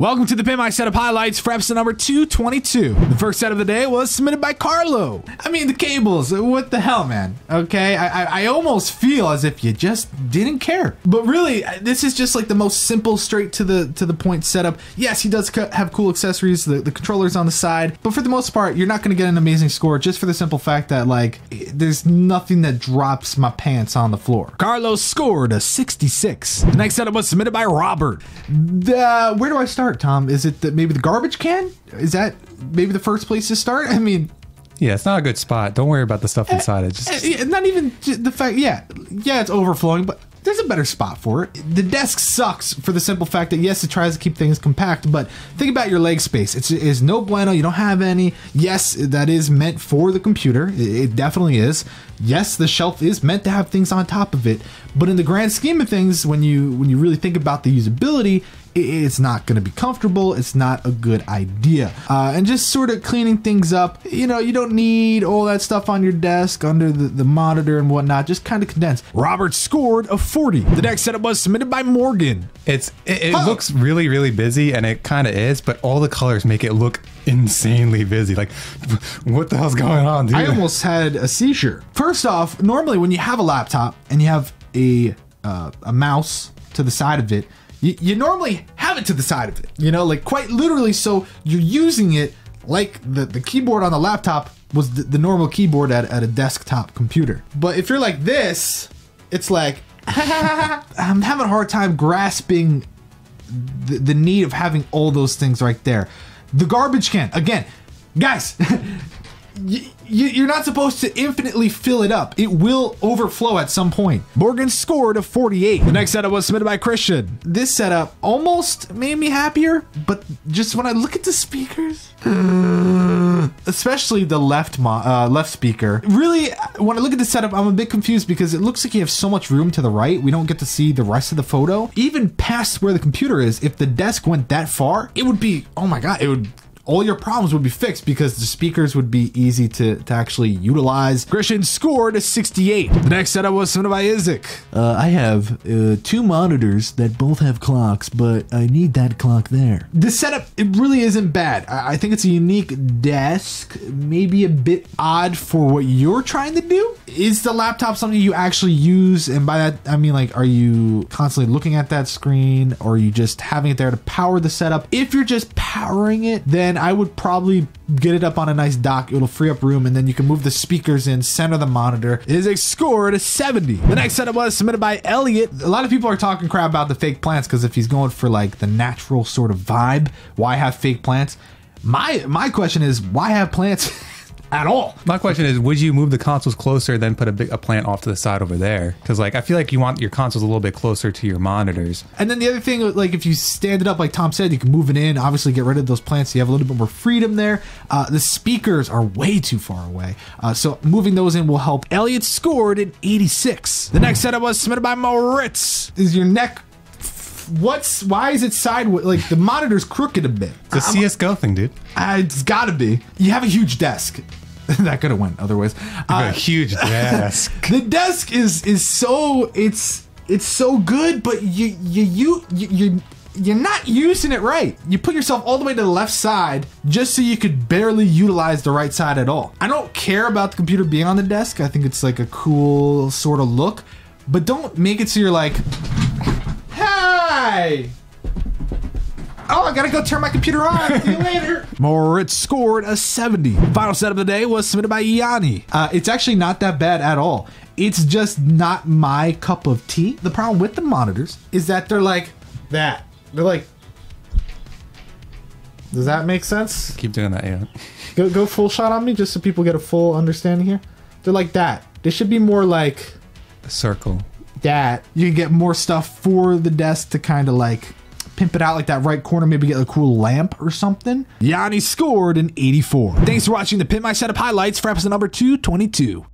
Welcome to the Pin My Setup Highlights for episode number 222. The first set of the day was submitted by Carlo. I mean, the cables, what the hell, man? Okay, I almost feel as if you just didn't care. But really, this is just like the most simple, straight to the point setup. Yes, he does have cool accessories, the controller's on the side, but for the most part, you're not gonna get an amazing score just for the simple fact that, like, there's nothing that drops my pants on the floor. Carlo scored a 66. The next setup was submitted by Robert. Where do I start, Tom? Is it maybe the garbage can? Is that maybe the first place to start? I mean, yeah, it's not a good spot. Don't worry about the stuff inside it. Just not even the fact. Yeah, it's overflowing, but there's a better spot for it. The desk sucks for the simple fact that yes, it tries to keep things compact, but think about your leg space. It's no bueno. You don't have any. Yes, that is meant for the computer. It definitely is. Yes, the shelf is meant to have things on top of it, but in the grand scheme of things, when you really think about the usability, it's not going to be comfortable. It's not a good idea. And just sort of cleaning things up, you know, you don't need all that stuff on your desk under the monitor and whatnot. Just kind of condense. Robert scored a 40. The next setup was submitted by Morgan. it looks really, really busy, and it kind of is, but all the colors make it look insanely busy. Like, what the hell's going on, dude? I almost had a seizure. First off, normally when you have a laptop and you have a mouse to the side of it, you normally have it to the side of it, you know, like quite literally. So you're using it like the keyboard on the laptop was the normal keyboard at a desktop computer. But if you're like this, it's like, I'm having a hard time grasping the need of having all those things right there. The garbage can, again, guys, you're not supposed to infinitely fill it up. It will overflow at some point. Morgan scored a 48. The next setup was submitted by Christian. This setup almost made me happier, but just when I look at the speakers, especially the left speaker, really, when I look at the setup, I'm a bit confused because it looks like you have so much room to the right. We don't get to see the rest of the photo. Even past where the computer is, if the desk went that far, it would be, oh my God, all your problems would be fixed because the speakers would be easy to actually utilize. Christian scored a 68. The next setup was submitted by Isaac. I have two monitors that both have clocks, but I need that clock there. This setup, it really isn't bad. I think it's a unique desk, maybe a bit odd for what you're trying to do. Is the laptop something you actually use? And by that, I mean, like, are you constantly looking at that screen, or are you just having it there to power the setup? If you're just powering it, then I would probably get it up on a nice dock. It'll free up room, and then you can move the speakers in, center the monitor. Isaac scored a 70. The next setup was submitted by Elliot. A lot of people are talking crap about the fake plants because if he's going for like the natural sort of vibe, why have fake plants? My question is, why have plants at all? My question is, would you move the consoles closer, then put a plant off to the side over there? Because, like, I feel like you want your consoles a little bit closer to your monitors. And then the other thing, like, if you stand it up, like Tom said, you can move it in, obviously get rid of those plants, so you have a little bit more freedom there. The speakers are way too far away, so moving those in will help. Elliot scored an 86. The next setup was submitted by Moritz. Is your neck... why is it sideways? Like, the monitor's crooked a bit. It's a CSGO thing, dude. It's gotta be. You have a huge desk. That could have went otherwise. A huge desk. The desk is so it's so good, but you're not using it right. You put yourself all the way to the left side just so you could barely utilize the right side at all. I don't care about the computer being on the desk. I think it's like a cool sort of look, but don't make it so you're like, hey! Oh, I gotta go turn my computer on. See you later. Moritz scored a 70. Final setup of the day was submitted by Yanni. It's actually not that bad at all. It's just not my cup of tea. The problem with the monitors is that they're like that. They're like, does that make sense? Keep doing that, yeah. Go full shot on me just so people get a full understanding here. They're like that. They should be more like a circle. That. You can get more stuff for the desk to kind of like pimp it out, like that right corner, maybe get a cool lamp or something. Yanni scored an 84. Thanks for watching the Pin My Setup Highlights for episode number 222.